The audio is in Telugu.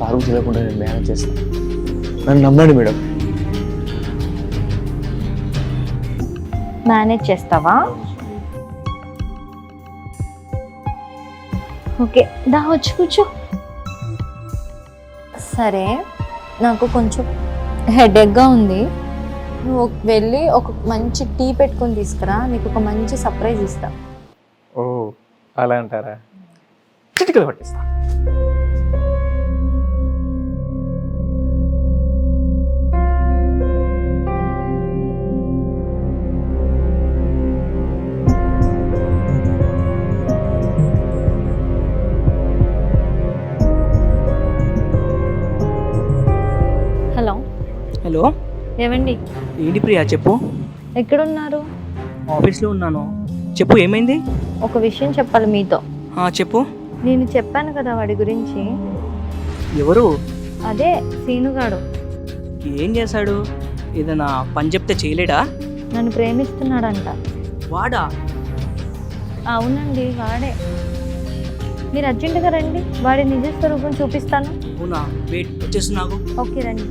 సార్కు తెలియకుండా నేను మేనేజ్ చేస్తాను. నన్ను నమ్మండి మేడం. మేనేజ్ చేస్తావా? ఓకే, దా వచ్చి కూర్చో. సరే, నాకు కొంచెం హెడేక్గా ఉంది. నువ్వు వెళ్ళి ఒక మంచి టీ పెట్టుకొని తీసుకురా, నీకు ఒక మంచి సర్ప్రైజ్ ఇస్తా. ఓ అలా అంటారా? చిటికలు పట్టిస్తా. హలో. హలో, ఏమండి? ఏంటి ప్రియా చెప్పు. ఎక్కడున్నారు? ఆఫీస్లో ఉన్నాను. చెప్పు ఏమైంది? ఒక విషయం చెప్పాలి మీతో. చెప్పు. నేను చెప్పాను కదా వాడి గురించి. ఎవరు? అదే సీనుగాడు. ఏం చేశాడు? ఏదైనా పని చెప్తే చేయలేడా? నన్ను ప్రేమిస్తున్నాడంట. వాడా? అవునండి, వాడే. మీరు అర్జెంటుగా రండి, వాడి నిజ స్వరూపం చూపిస్తాను. అవునా? వెయిట్ వచ్చేస్తున్నాగు. ఓకే, రండి.